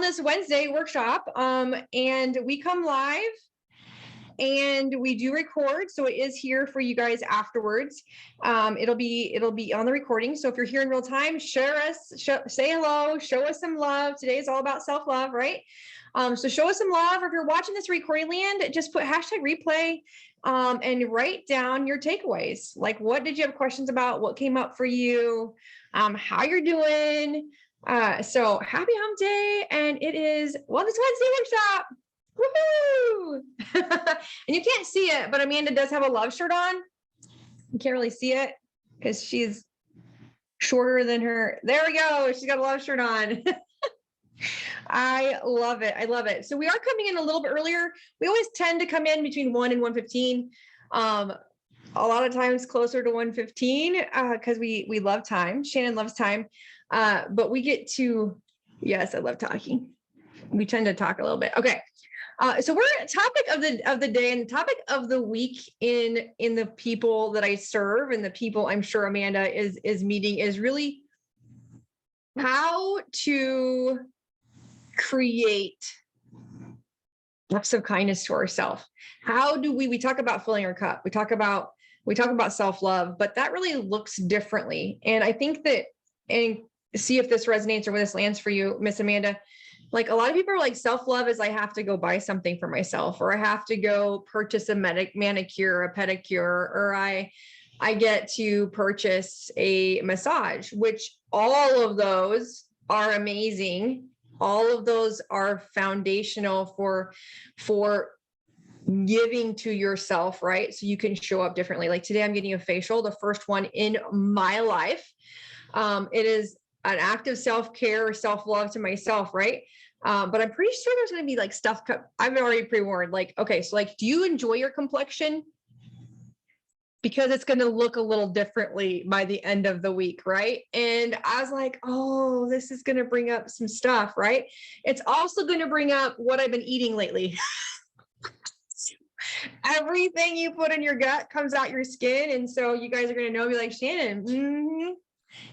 Wellness Wednesday workshop. And we come live and we do record. So it is here for you guys afterwards. It'll be on the recording. So if you're here in real time, share us, say hello, show us some love. Today is all about self-love, right? So show us some love. Or if you're watching this recording land, just put hashtag replay and write down your takeaways. Like, what did you have questions about? What came up for you? How you're doing? So happy hump day. And it is Wellness Wednesday workshop. Woohoo! And you can't see it, but Amanda does have a love shirt on. You can't really see it because she's shorter than her. There we go. She's got a love shirt on. I love it. I love it. So we are coming in a little bit earlier. We always tend to come in between 1 and 1:15. A lot of times closer to 1:15 because we love time. Shannon loves time. But we get to, yes, I love talking. We tend to talk a little bit. Okay. So we're topic of the day and topic of the week in the people that I serve and the people I'm sure Amanda is meeting is really how to create acts of kindness to ourselves. How do we talk about filling our cup? We talk about self-love, but that really looks differently. And I think that, and see if this resonates or where this lands for you, Miss Amanda. Like a lot of people are like, self-love is I have to go buy something for myself, or I have to go purchase a manicure, a pedicure, or I get to purchase a massage, which all of those are amazing. All of those are foundational for giving to yourself, right? So you can show up differently. Like today I'm getting a facial, the first one in my life. It is an act of self-care or self-love to myself, right? But I'm pretty sure there's going to be like stuff. I've already pre-warned, like, okay, so like, do you enjoy your complexion? Because it's going to look a little differently by the end of the week, right? And I was like, oh, this is going to bring up some stuff, right? It's also going to bring up what I've been eating lately. Everything you put in your gut comes out your skin. And so you guys are going to know, be like, Shannon,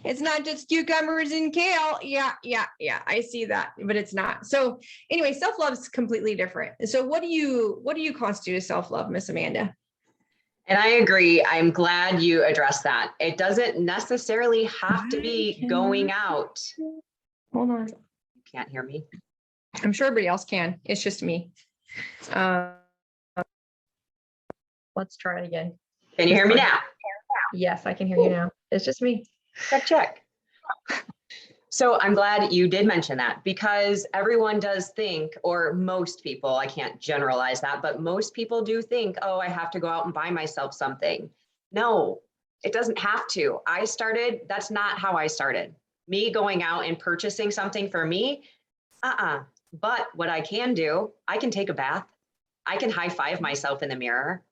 it's not just cucumbers and kale. Yeah, I see that, but it's not. So anyway, self-love is completely different. So what do you constitute as self-love, Miss Amanda? And I agree. I'm glad you addressed that. It doesn't necessarily have to be going out. Hold on. You can't hear me? I'm sure everybody else can. It's just me. Let's try it again. Can you hear me now? Yes, I can hear you now. It's just me. Check. So I'm glad you did mention that, because everyone does think, or most people, I can't generalize that, but most people do think, oh, I have to go out and buy myself something. No, it doesn't have to. That's not how I started. Me going out and purchasing something for me, But what I can do, I can take a bath. I can high five myself in the mirror.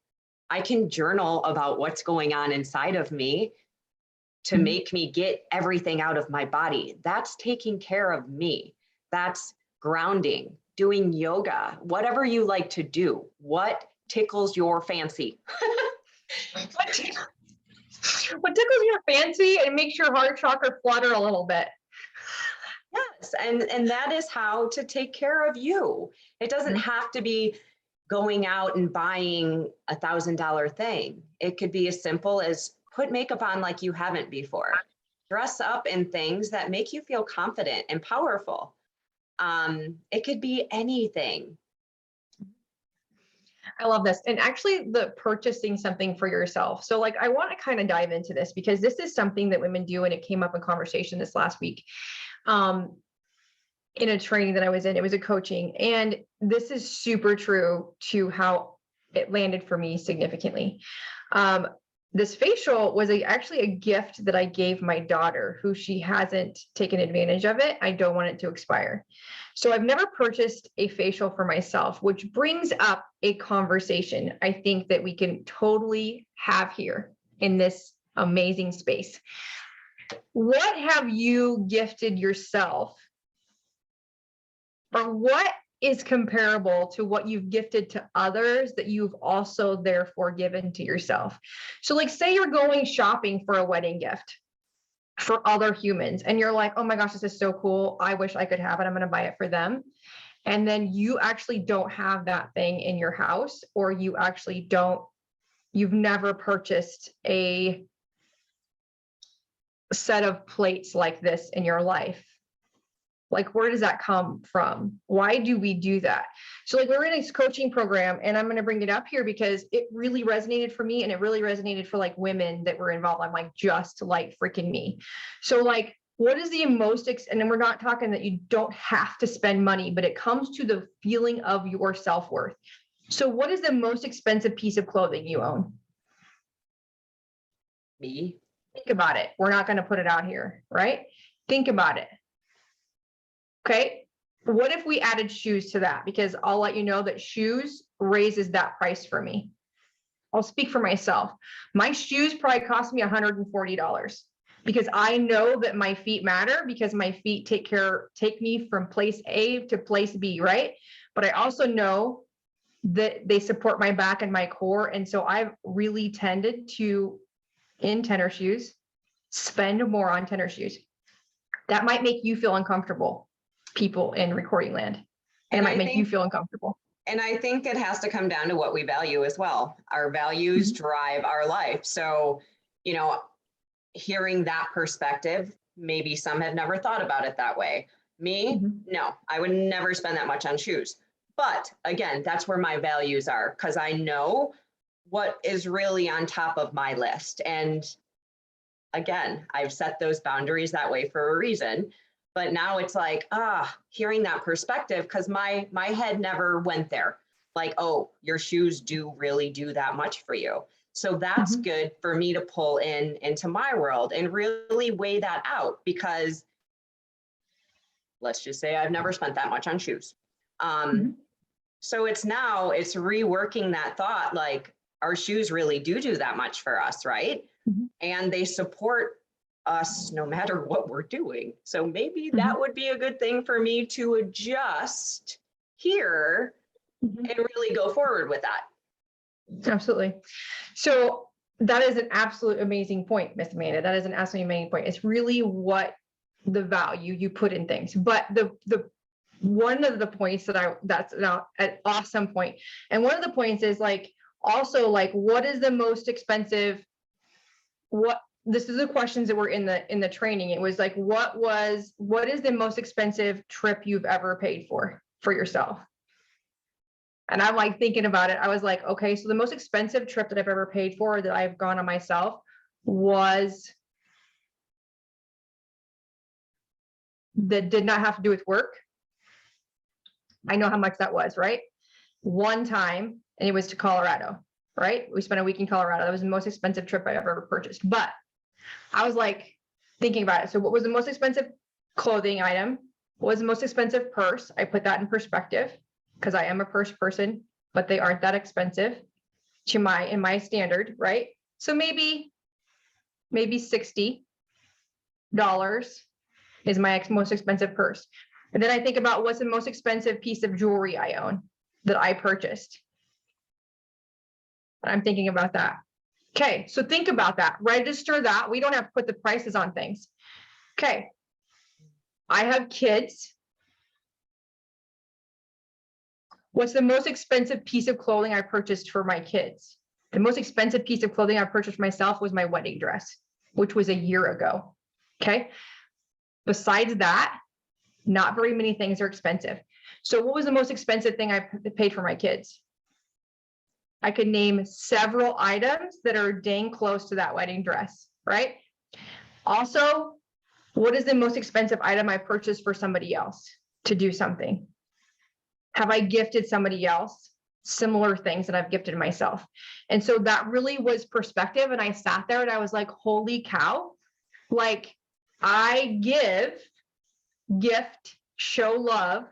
I can journal about what's going on inside of me to make me get everything out of my body. That's taking care of me. That's grounding, doing yoga, whatever you like to do. What tickles your fancy? What tickles your fancy and makes your heart chakra flutter a little bit? Yes, and that is how to take care of you. It doesn't have to be going out and buying $1,000 thing. It could be as simple as put makeup on like you haven't before. Dress up in things that make you feel confident and powerful. It could be anything. I love this. And actually the purchasing something for yourself. So like, I want to kind of dive into this because this is something that women do. And it came up in conversation this last week in a training that I was in. It was a coaching. And this is super true to how it landed for me significantly. This facial was actually a gift that I gave my daughter, who she hasn't taken advantage of it. I don't want it to expire. So I've never purchased a facial for myself, which brings up a conversation I think that we can totally have here in this amazing space. What have you gifted yourself? Or what is comparable to what you've gifted to others that you've also therefore given to yourself? So like, say you're going shopping for a wedding gift. for other humans. And you're like, oh my gosh, this is so cool. I wish I could have it. I'm going to buy it for them. And then you actually don't have that thing in your house, or you actually don't, you've never purchased a set of plates like this in your life. Like, where does that come from? Why do we do that? So like, we're in this coaching program, and I'm going to bring it up here because it really resonated for me, and it really resonated for like women that were involved. I'm like, just like freaking me. So like, what is the most, and then we're not talking that you don't have to spend money, but it comes to the feeling of your self-worth. So what is the most expensive piece of clothing you own? Me. Think about it. We're not going to put it out here, right? Think about it. Okay. What if we added shoes to that? Because I'll let you know that shoes raises that price for me. I'll speak for myself. My shoes probably cost me $140 because I know that my feet matter, because my feet take me from place A to place B, right? But I also know that they support my back and my core. And so I've really tended to, in tennis shoes, spend more on tennis shoes. That might make you feel uncomfortable, people in recording land. And it might make you feel uncomfortable. And I think it has to come down to what we value as well. Our values drive our life. So, you know, hearing that perspective, maybe some have never thought about it that way. Me, no, I would never spend that much on shoes. But again, that's where my values are, because I know what is really on top of my list. And again, I've set those boundaries that way for a reason. But now it's like, hearing that perspective, because my head never went there. Like, oh, your shoes do really do that much for you. So that's good for me to pull into my world and really weigh that out, because let's just say I've never spent that much on shoes. So it's reworking that thought, like, our shoes really do that much for us, right? And they support us no matter what we're doing. So maybe that would be a good thing for me to adjust here and really go forward with that. Absolutely. So that is an absolute amazing point, Miss Amanda. That is an absolutely amazing point. It's really what the value you put in things. But the one of the points that's an awesome point. And one of the points is like, also like, what is the most expensive, this is the questions that were in the training. It was like, what is the most expensive trip you've ever paid for yourself? And I'm like thinking about it. I was like, okay, so the most expensive trip that I've ever paid for, that I've gone on myself, that did not have to do with work. I know how much that was, right? One time, and it was to Colorado, right? We spent a week in Colorado. That was the most expensive trip I ever purchased. But I was like thinking about it. So what was the most expensive clothing item? What was the most expensive purse? I put that in perspective, because I am a purse person, but they aren't that expensive in my standard, right? So maybe $60 is my most expensive purse. And then I think about, what's the most expensive piece of jewelry I own that I purchased. And I'm thinking about that. Okay, so think about that. Register that. We don't have to put the prices on things. Okay, I have kids. What's the most expensive piece of clothing I purchased for my kids? The most expensive piece of clothing I purchased for myself was my wedding dress, which was a year ago. Okay. Besides that, not very many things are expensive. So what was the most expensive thing I paid for my kids? I could name several items that are dang close to that wedding dress, right? Also, what is the most expensive item I purchased for somebody else to do something? Have I gifted somebody else similar things that I've gifted myself? And so that really was perspective. And I sat there and I was like, holy cow, like, I gift, show love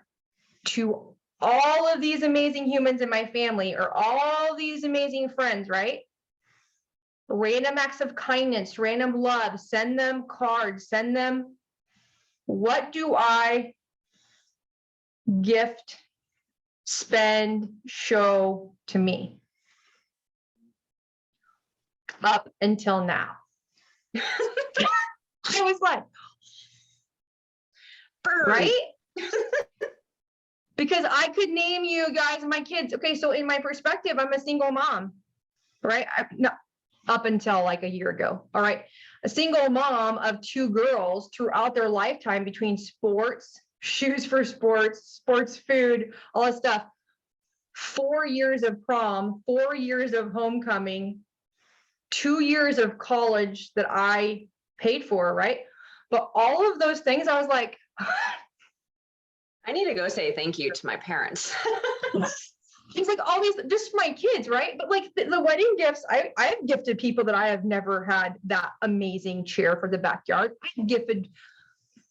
to all of these amazing humans in my family, or all these amazing friends, right? Random acts of kindness, random love, send them cards, send them. What do I gift, spend, show to me? Up until now. I was like, Burn. right? Because I could name you guys, my kids. Okay, so in my perspective, I'm a single mom, right? No, up until like a year ago. All right. A single mom of 2 girls throughout their lifetime between sports, shoes for sports, sports food, all that stuff. 4 years of prom, 4 years of homecoming, 2 years of college that I paid for, right? But all of those things, I was like, I need to go say thank you to my parents. He's like all these, just my kids, right? But like the wedding gifts, I've gifted people that I have never had that amazing chair for the backyard. I've gifted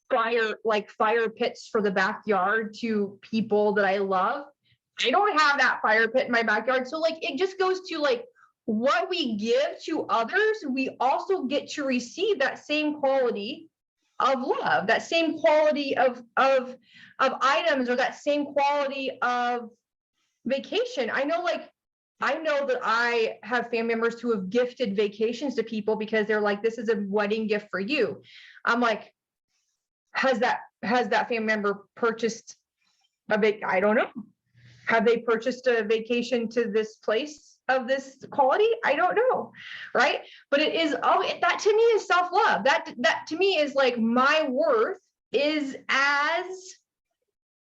fire pits for the backyard to people that I love. I don't have that fire pit in my backyard. So like it just goes to like what we give to others, we also get to receive that same quality of love, that same quality of items, or that same quality of vacation. I know that I have family members who have gifted vacations to people because they're like, this is a wedding gift for you. I'm like, has that family member purchased I don't know. Have they purchased a vacation to this place of this quality? I don't know. Right. But it is, that to me is self-love. That to me is like my worth is as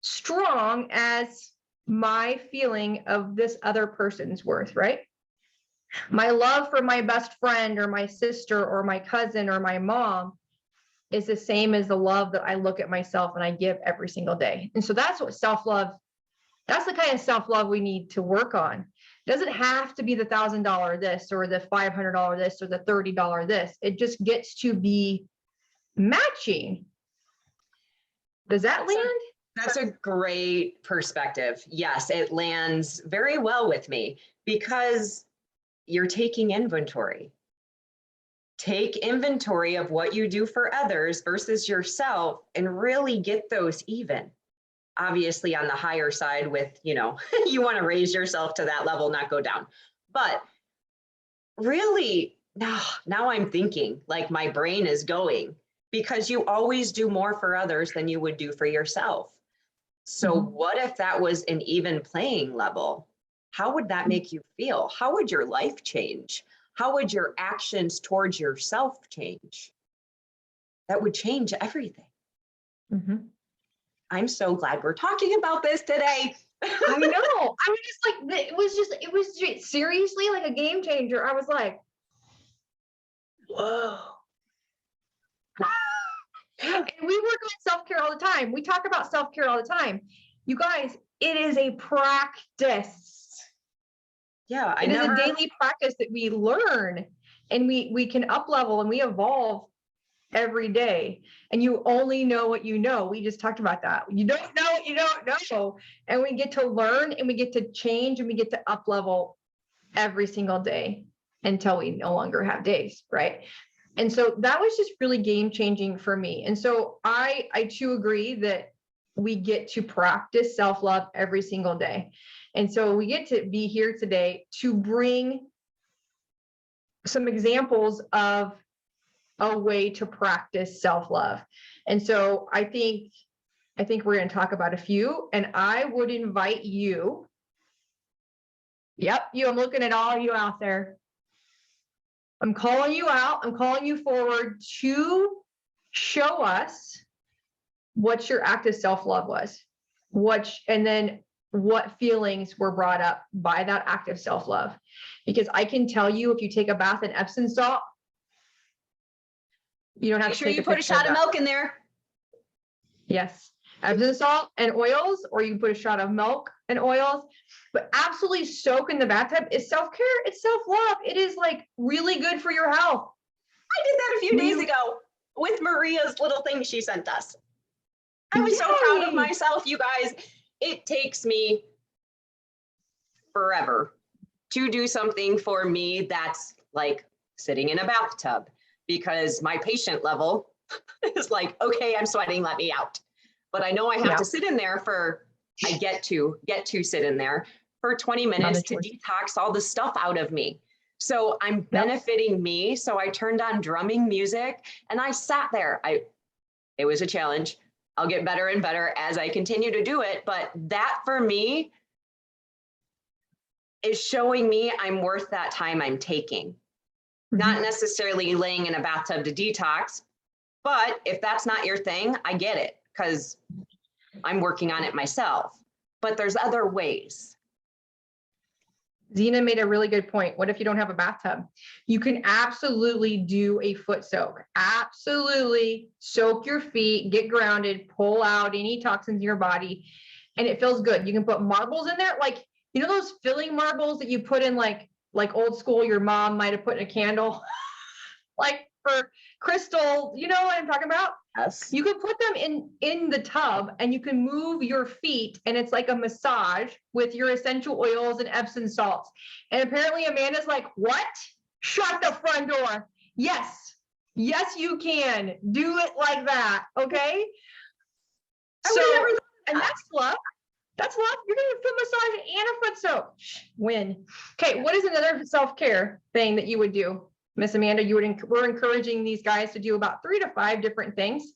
strong as my feeling of this other person's worth, right? My love for my best friend or my sister or my cousin or my mom is the same as the love that I look at myself and I give every single day. And so that's what self-love, that's the kind of self-love we need to work on. It doesn't have to be the $1,000 this or the $500 this or the $30 this. It just gets to be matching. Does that land? That's a great perspective. Yes, it lands very well with me because you're taking inventory. Take inventory of what you do for others versus yourself and really get those even. Obviously on the higher side with, you want to raise yourself to that level, not go down. But really, now I'm thinking like my brain is going, because you always do more for others than you would do for yourself. So what if that was an even playing level? How would that make you feel? How would your life change? How would your actions towards yourself change? That would change everything. I'm so glad we're talking about this today. I know. I was just like, it was just seriously like a game changer. I was like, whoa. And we work on self-care all the time. We talk about self-care all the time. You guys, it is a practice. Yeah, it is a daily practice that we learn, and we can up level and we evolve every day. And you only know what you know. We just talked about that. You don't know what you don't know. And we get to learn and we get to change and we get to up level every single day until we no longer have days, right? And so that was just really game changing for me. And so I too agree that we get to practice self-love every single day. And so we get to be here today to bring some examples of a way to practice self-love. And so I think we're going to talk about a few, and I would invite you. Yep, I'm looking at all you out there. I'm calling you out. I'm calling you forward to show us what your act of self-love was, and then what feelings were brought up by that act of self-love. Because I can tell you, if you take a bath in Epsom salt, you don't have to take you put a shot of milk in there. Yes, Epsom salt and oils, or you can put a shot of milk and oils. But absolutely soak in the bathtub is self-care. It's self-love. It is like really good for your health. I did that a few days ago with Maria's little thing she sent us. I was so proud of myself, you guys. It takes me forever to do something for me that's like sitting in a bathtub, because my patient level is like, okay, I'm sweating, let me out. But I know I have to sit in there I get to sit in there for 20 minutes to detox all the stuff out of me. So I'm benefiting me. So I turned on drumming music and I sat there. It was a challenge. I'll get better and better as I continue to do it. But that for me is showing me I'm worth that time I'm taking. Not necessarily laying in a bathtub to detox, but if that's not your thing, I get it because I'm working on it myself. But there's other ways. Zena made a really good point. What if you don't have a bathtub? You can absolutely do a foot soak. Absolutely soak your feet, get grounded, pull out any toxins in your body, and it feels good. You can put marbles in there, like, you know, those filling marbles that you put in like old school, your mom might have put in a candle, like for crystal, you know what I'm talking about? Yes. You can put them in the tub and you can move your feet and it's like a massage with your essential oils and Epsom salts. And apparently Amanda's like, what? Shut the front door. Yes. Yes, you can do it like that. Okay. So, and that's love. That's love. You're getting a foot massage and a foot soak. Win. Okay. What is another self-care thing that you would do? Miss Amanda, we're encouraging these guys to do about 3 to 5 different things.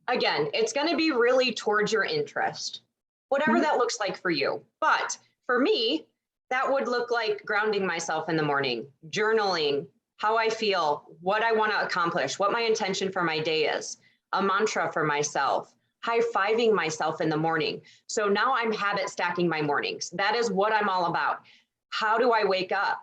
Again, it's going to be really towards your interest, whatever that looks like for you. But for me, that would look like grounding myself in the morning, journaling, how I feel, what I want to accomplish, what my intention for my day is, a mantra for myself, high-fiving myself in the morning. So now I'm habit stacking my mornings. That is what I'm all about. How do I wake up?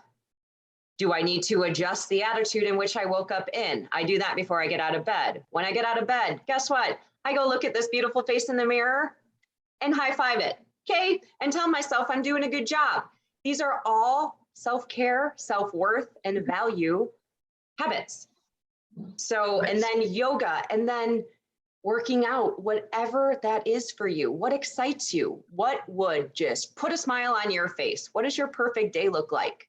Do I need to adjust the attitude in which I woke up in? I do that before I get out of bed. When I get out of bed, guess what? I go look at this beautiful face in the mirror and high five it, okay? And tell myself I'm doing a good job. These are all self-care, self-worth, and value habits. So, and then yoga, and then working out, whatever that is for you. What excites you? What would just put a smile on your face? What does your perfect day look like?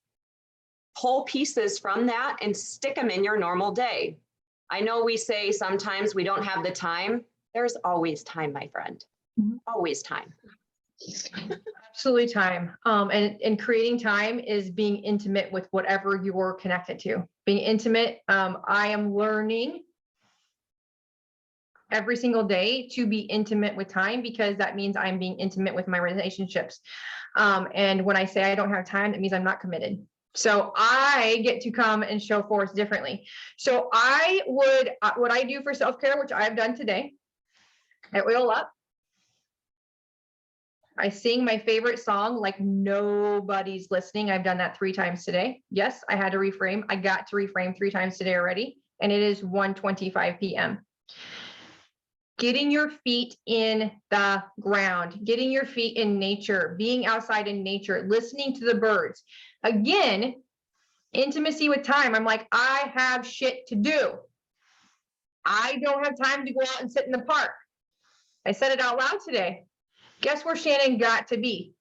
Pull pieces from that and stick them in your normal day. I know we say sometimes we don't have the time. There's always time, my friend. Always time. Absolutely time. And creating time is being intimate with whatever you're connected to. Being intimate. I am learning every single day to be intimate with time because that means I'm being intimate with my relationships. And when I say I don't have time, that means I'm not committed. So I get to come and show force differently. So what I do for self-care, which I've done today, I oil up. I sing my favorite song like nobody's listening. I've done that 3 times today. Yes, I had to reframe. I got to reframe 3 times today already. And it is 1:25 p.m. Getting your feet in the ground, getting your feet in nature, being outside in nature, listening to the birds. Again, intimacy with time. I'm like, I have shit to do. I don't have time to go out and sit in the park. I said it out loud today. Guess where Shannon got to be?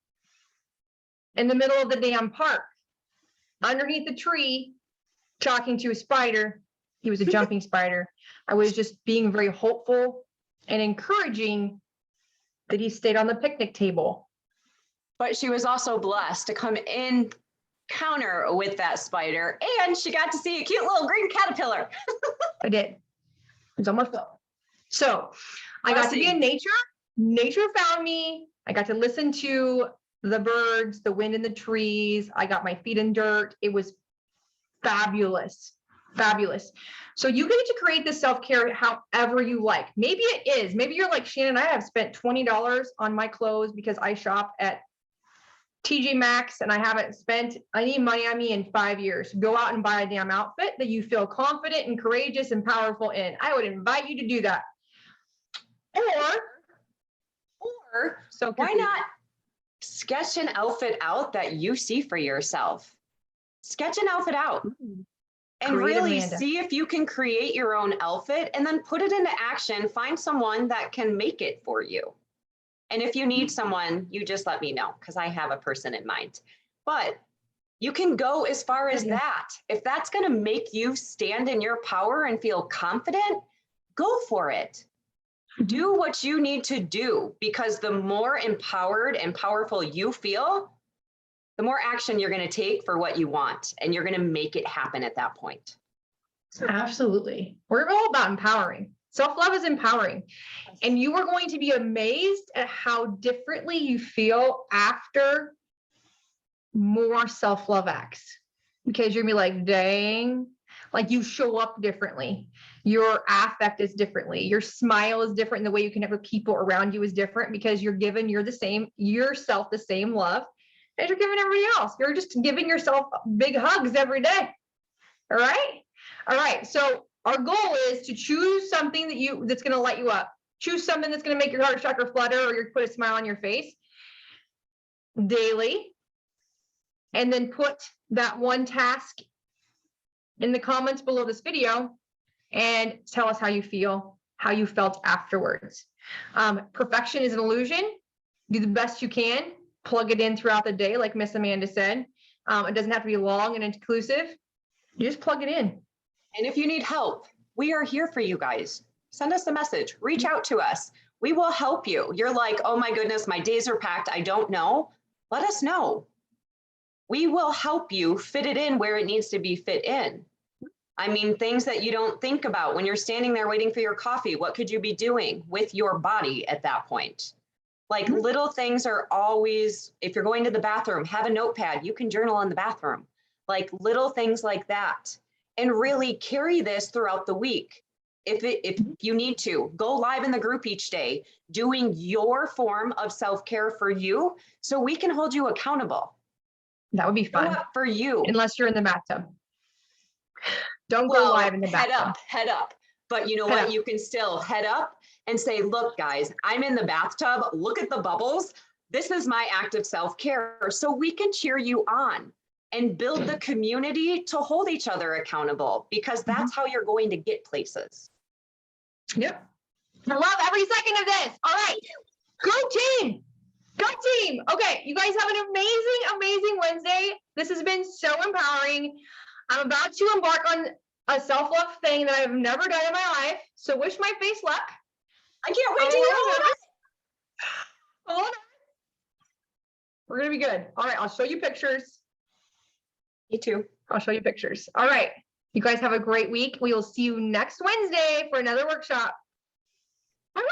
In the middle of the damn park, underneath the tree, talking to a spider. He was a jumping spider. I was just being very hopeful and encouraging that he stayed on the picnic table. But she was also blessed to come in encounter with that spider, and she got to see a cute little green caterpillar. I did. It was almost up. So I got to be in nature. Nature found me. I got to listen to the birds, the wind in the trees. I got my feet in dirt. It was fabulous. Fabulous. So you get to create this self-care however you like. Maybe it is. Maybe you're like, Shannon, I have spent $20 on my clothes because I shop at TJ Maxx and I haven't spent any money on me in 5 years. Go out and buy a damn outfit that you feel confident and courageous and powerful in. I would invite you to do that. Or so why not sketch an outfit out that you see for yourself? Sketch an outfit out. And really see if you can create your own outfit and then put it into action. Find someone that can make it for you. And if you need someone, you just let me know because I have a person in mind. But you can go as far as that. If that's going to make you stand in your power and feel confident, go for it. Do what you need to do because the more empowered and powerful you feel, the more action you're going to take for what you want, and you're going to make it happen at that point. Absolutely. We're all about empowering. Self-love is empowering. And you are going to be amazed at how differently you feel after more self-love acts. Because you're gonna be like, dang, like you show up differently. Your affect is differently. Your smile is different. And the way you connect with people around you is different because you're giving yourself the same love as you're giving everybody else. You're just giving yourself big hugs every day. All right. All right. So our goal is to choose something that's going to light you up. Choose something that's going to make your heart chakra flutter or you put a smile on your face daily. And then put that one task in the comments below this video and tell us how you feel, how you felt afterwards. Perfection is an illusion. Do the best you can. Plug it in throughout the day, like Miss Amanda said. It doesn't have to be long and inclusive. You just plug it in. And if you need help, we are here for you guys. Send us a message, reach out to us. We will help you. You're like, oh my goodness, my days are packed. I don't know. Let us know. We will help you fit it in where it needs to be fit in. I mean, things that you don't think about when you're standing there waiting for your coffee. What could you be doing with your body at that point? Like little things are always, if you're going to the bathroom, have a notepad. You can journal in the bathroom. Like little things like that. And really carry this throughout the week. If you need to, go live in the group each day, doing your form of self-care for you so we can hold you accountable. That would be fun. For you. Unless you're in the bathtub. Don't go live in the bathtub. Head up. But you know what? You can still head up and say, look, guys, I'm in the bathtub. Look at the bubbles. This is my act of self-care. So we can cheer you on and build the community to hold each other accountable, because that's how you're going to get places. Yep. I love every second of this. All right. Go team. Go team. Okay. You guys have an amazing, amazing Wednesday. This has been so empowering. I'm about to embark on a self-love thing that I've never done in my life. So wish my face luck. I can't wait to hear it. Hold on. We're going to be good. All right. I'll show you pictures. Me too. I'll show you pictures. All right. You guys have a great week. We will see you next Wednesday for another workshop. Bye.